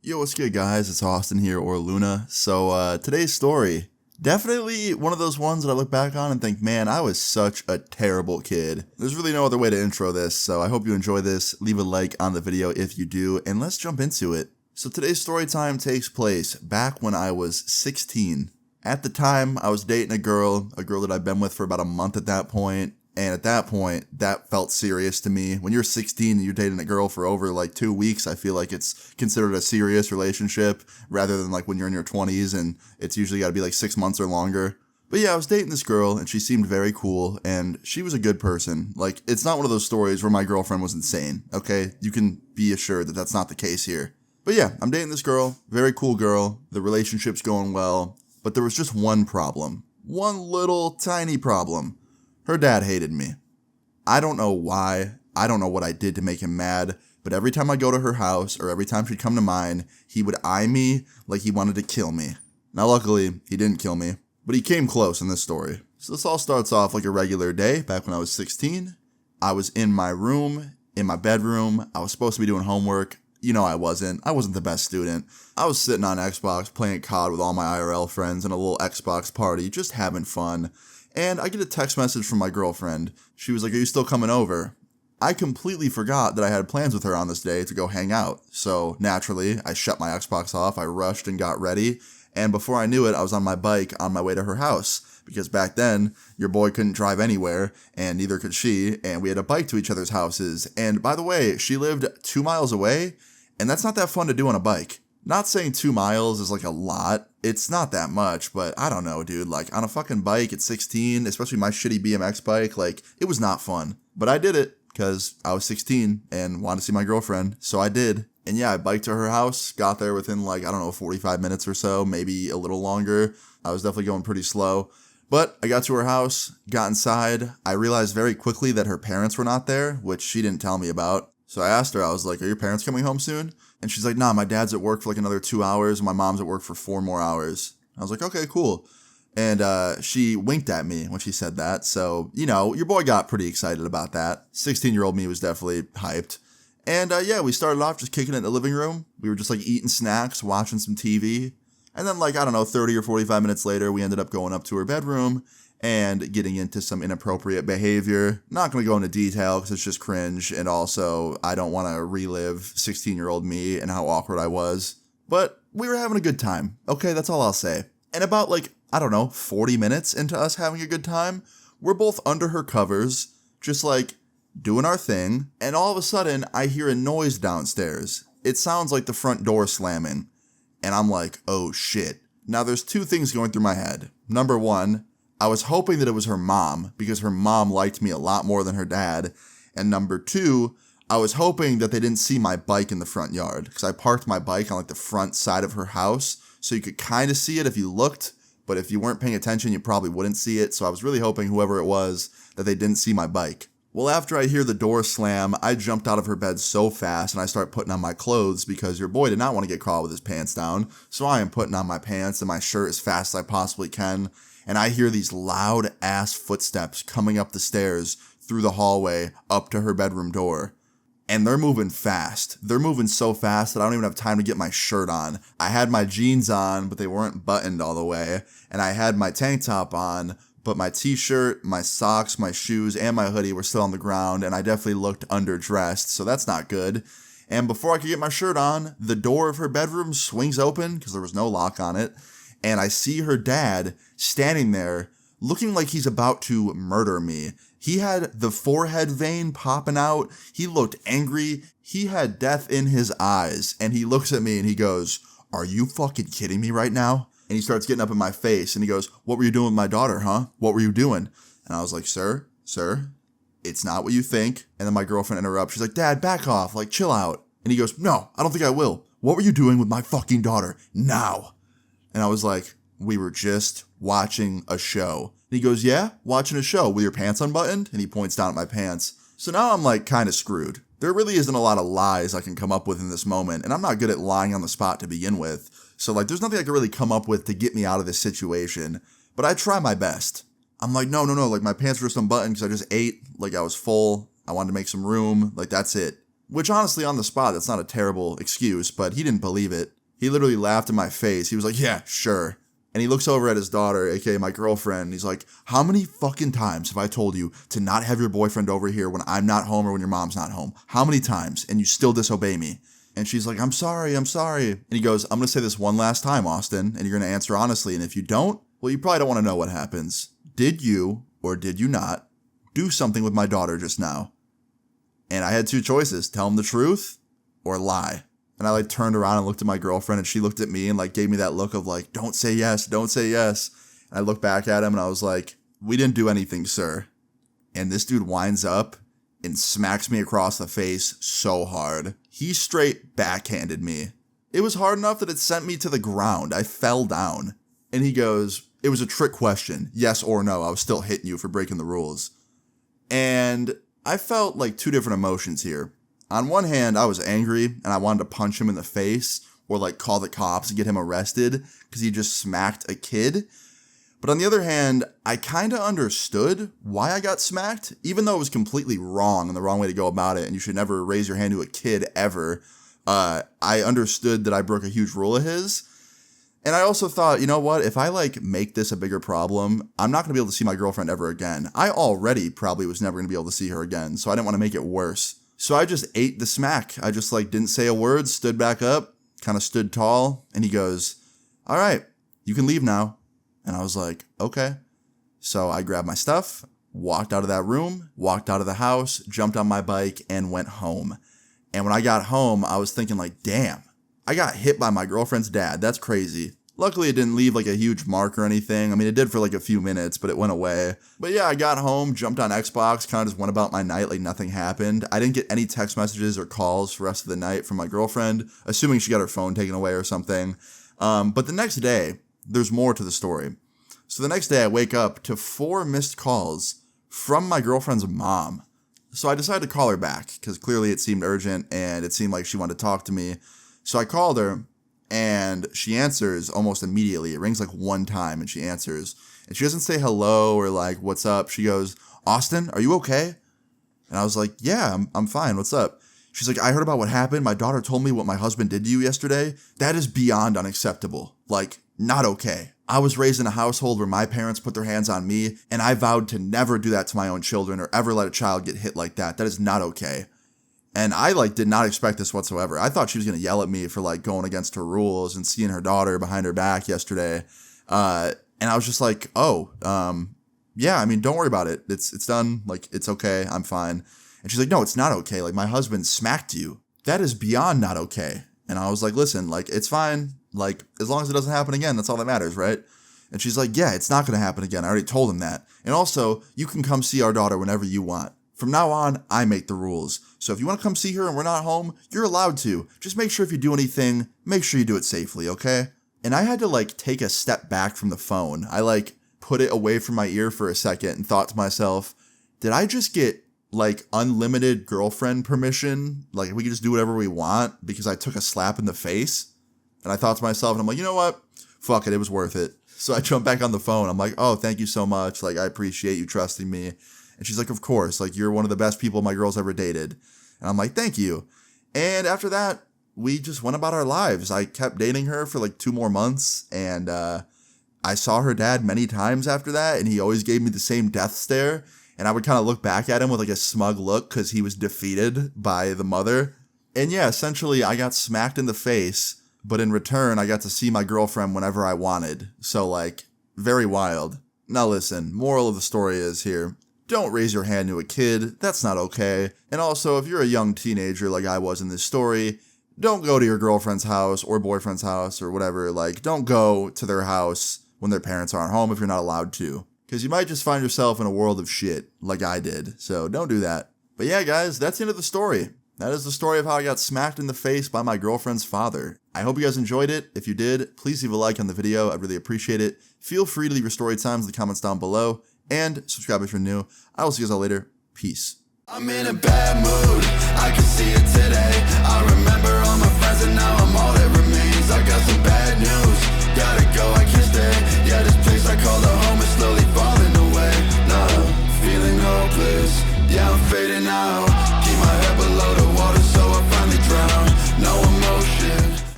Yo, what's good, guys? It's Austin here, or Luna. So, today's story, definitely one of those ones that I look back on and think, man, I was such a terrible kid. There's really no other way to intro this, so I hope you enjoy this. Leave a like on the video if you do, and let's jump into it. So today's story time takes place back when I was 16. At the time, I was dating a girl that I'd been with for about a month at that point. And at that point, that felt serious to me. When you're 16 and you're dating a girl for over like 2 weeks, I feel like it's considered a serious relationship rather than like when you're in your 20s and it's usually got to be like 6 months or longer. But yeah, I was dating this girl and she seemed very cool and she was a good person. Like, it's not one of those stories where my girlfriend was insane, okay? You can be assured that that's not the case here. But yeah, I'm dating this girl, very cool girl. The relationship's going well, but there was just one problem. One little tiny problem. Her dad hated me. I don't know why. I don't know what I did to make him mad, but every time I go to her house or every time she'd come to mine, he would eye me like he wanted to kill me. Now, luckily, he didn't kill me, but he came close in this story. So this all starts off like a regular day back when I was 16. I was in my room, in my bedroom. I was supposed to be doing homework. You know I wasn't. I wasn't the best student. I was sitting on Xbox playing COD with all my IRL friends in a little Xbox party, just having fun. And I get a text message from my girlfriend. She was like, "Are you still coming over?" I completely forgot that I had plans with her on this day to go hang out. So naturally, I shut my Xbox off, I rushed and got ready. And before I knew it, I was on my bike on my way to her house. Because back then, your boy couldn't drive anywhere, and neither could she, and we had to bike to each other's houses. And by the way, she lived 2 miles away, and that's not that fun to do on a bike. Not saying 2 miles is like a lot. It's not that much, but I don't know, dude. Like, on a fucking bike at 16, especially my shitty BMX bike, like, it was not fun. But I did it because I was 16 and wanted to see my girlfriend, so I did. And yeah, I biked to her house, got there within like, I don't know, 45 minutes or so, maybe a little longer. I was definitely going pretty slow. But I got to her house, got inside. I realized very quickly that her parents were not there, which she didn't tell me about. So I asked her, I was like, "Are your parents coming home soon?" And she's like, "Nah, my dad's at work for like another 2 hours, and my mom's at work for 4 more hours." I was like, "Okay, cool." And she winked at me when she said that. So, you know, your boy got pretty excited about that. 16-year-old me was definitely hyped. And yeah, we started off just kicking it in the living room. We were just like eating snacks, watching some TV. And then like, I don't know, 30 or 45 minutes later, we ended up going up to her bedroom and getting into some inappropriate behavior. Not going to go into detail because it's just cringe, and also I don't want to relive 16-year-old me and how awkward I was. But we were having a good time. Okay, that's all I'll say. And about like, I don't know, 40 minutes into us having a good time, we're both under her covers, just like doing our thing, and all of a sudden I hear a noise downstairs. It sounds like the front door slamming, and I'm like, oh shit. Now there's two things going through my head. Number one, I was hoping that it was her mom, because her mom liked me a lot more than her dad. And number two, I was hoping that they didn't see my bike in the front yard, because I parked my bike on like the front side of her house, so you could kind of see it if you looked, but if you weren't paying attention, you probably wouldn't see it. So I was really hoping, whoever it was, that they didn't see my bike. Well, after I hear the door slam, I jumped out of her bed so fast and I start putting on my clothes because your boy did not want to get caught with his pants down. So I am putting on my pants and my shirt as fast as I possibly can. And I hear these loud ass footsteps coming up the stairs through the hallway up to her bedroom door. And they're moving fast. They're moving so fast that I don't even have time to get my shirt on. I had my jeans on, but they weren't buttoned all the way. And I had my tank top on, but my t-shirt, my socks, my shoes, and my hoodie were still on the ground, and I definitely looked underdressed, so that's not good. And before I could get my shirt on, the door of her bedroom swings open, because there was no lock on it, and I see her dad standing there, looking like he's about to murder me. He had the forehead vein popping out, he looked angry, he had death in his eyes, and he looks at me and he goes, "Are you fucking kidding me right now?" And he starts getting up in my face and he goes, "What were you doing with my daughter, huh? What were you doing?" And I was like, sir, it's not what you think." And then my girlfriend interrupts. She's like, "Dad, back off, like chill out." And he goes, "No, I don't think I will. What were you doing with my fucking daughter now?" And I was like, "We were just watching a show." And he goes, "Yeah, watching a show with your pants unbuttoned?" And he points down at my pants. So now I'm like kind of screwed. There really isn't a lot of lies I can come up with in this moment. And I'm not good at lying on the spot to begin with. So like there's nothing I can really come up with to get me out of this situation. But I try my best. I'm like, no, like my pants were just unbuttoned because I just ate. Like I was full. I wanted to make some room. Like that's it. Which honestly, on the spot, that's not a terrible excuse, but he didn't believe it. He literally laughed in my face. He was like, yeah, sure. And he looks over at his daughter, aka my girlfriend, and he's like, how many fucking times have I told you to not have your boyfriend over here when I'm not home or when your mom's not home? How many times? And you still disobey me. And she's like, I'm sorry. And he goes, I'm going to say this one last time, Austin, and you're going to answer honestly. And if you don't, well, you probably don't want to know what happens. Did you, or did you not, do something with my daughter just now? And I had two choices, tell him the truth or lie. And I like turned around and looked at my girlfriend, and she looked at me and like gave me that look of like, don't say yes. And I looked back at him and I was like, we didn't do anything, sir. And this dude winds up and smacks me across the face so hard. He straight backhanded me. It was hard enough that it sent me to the ground. I fell down. And he goes, it was a trick question. Yes or no. I was still hitting you for breaking the rules. And I felt like two different emotions here. On one hand, I was angry and I wanted to punch him in the face or like call the cops and get him arrested because he just smacked a kid. But on the other hand, I kind of understood why I got smacked, even though it was completely wrong and the wrong way to go about it. And you should never raise your hand to a kid ever. I understood that I broke a huge rule of his. And I also thought, you know what, if I like make this a bigger problem, I'm not going to be able to see my girlfriend ever again. I already probably was never going to be able to see her again, so I didn't want to make it worse. So I just ate the smack. I just like didn't say a word, stood back up, kind of stood tall, and he goes, all right, you can leave now. And I was like, okay. So I grabbed my stuff, walked out of that room, walked out of the house, jumped on my bike, and went home. And when I got home, I was thinking like, damn, I got hit by my girlfriend's dad. That's crazy. Luckily, it didn't leave like a huge mark or anything. I mean, it did for like a few minutes, but it went away. But yeah, I got home, jumped on Xbox, kind of just went about my night like nothing happened. I didn't get any text messages or calls for the rest of the night from my girlfriend, assuming she got her phone taken away or something. But the next day, there's more to the story. So the next day, I wake up to 4 missed calls from my girlfriend's mom. So I decided to call her back because clearly it seemed urgent and it seemed like she wanted to talk to me. So I called her. And she answers almost immediately. It rings like one time and she answers. And she doesn't say hello or like, what's up? She goes, Austin, are you okay? And I was like, yeah, I'm fine. What's up? She's like, I heard about what happened. My daughter told me what my husband did to you yesterday. That is beyond unacceptable. Like, not okay. I was raised in a household where my parents put their hands on me, and I vowed to never do that to my own children or ever let a child get hit like that. That is not okay. And I like did not expect this whatsoever. I thought she was going to yell at me for like going against her rules and seeing her daughter behind her back yesterday. And I was just like, yeah, I mean, don't worry about it. It's done. Like, it's okay. I'm fine. And she's like, no, it's not okay. Like, my husband smacked you. That is beyond not okay. And I was like, listen, like, it's fine. Like, as long as it doesn't happen again, that's all that matters, right? And she's like, yeah, it's not going to happen again. I already told him that. And also, you can come see our daughter whenever you want. From now on, I make the rules. So if you want to come see her and we're not home, you're allowed to. Just make sure if you do anything, make sure you do it safely, okay? And I had to like take a step back from the phone. I like put it away from my ear for a second and thought to myself, did I just get like unlimited girlfriend permission? Like we can just do whatever we want because I took a slap in the face? And I thought to myself, and I'm like, you know what? Fuck it, it was worth it. So I jumped back on the phone. I'm like, oh, thank you so much. Like, I appreciate you trusting me. And she's like, of course, like, you're one of the best people my girl's ever dated. And I'm like, thank you. And after that, we just went about our lives. I kept dating her for like 2 more months. And I saw her dad many times after that. And he always gave me the same death stare. And I would kind of look back at him with like a smug look because he was defeated by the mother. And yeah, essentially, I got smacked in the face. But in return, I got to see my girlfriend whenever I wanted. So like, very wild. Now listen, moral of the story is here. Don't raise your hand to a kid. That's not okay. And also, if you're a young teenager like I was in this story, don't go to your girlfriend's house or boyfriend's house or whatever. Like, don't go to their house when their parents aren't home if you're not allowed to. Because you might just find yourself in a world of shit like I did. So don't do that. But yeah, guys, that's the end of the story. That is the story of how I got smacked in the face by my girlfriend's father. I hope you guys enjoyed it. If you did, please leave a like on the video. I'd really appreciate it. Feel free to leave your story times in the comments down below. And subscribe if you're new. I will see you guys all later. Peace. I'm in a bad mood, I can see it today. I remember all my friends and now I'm all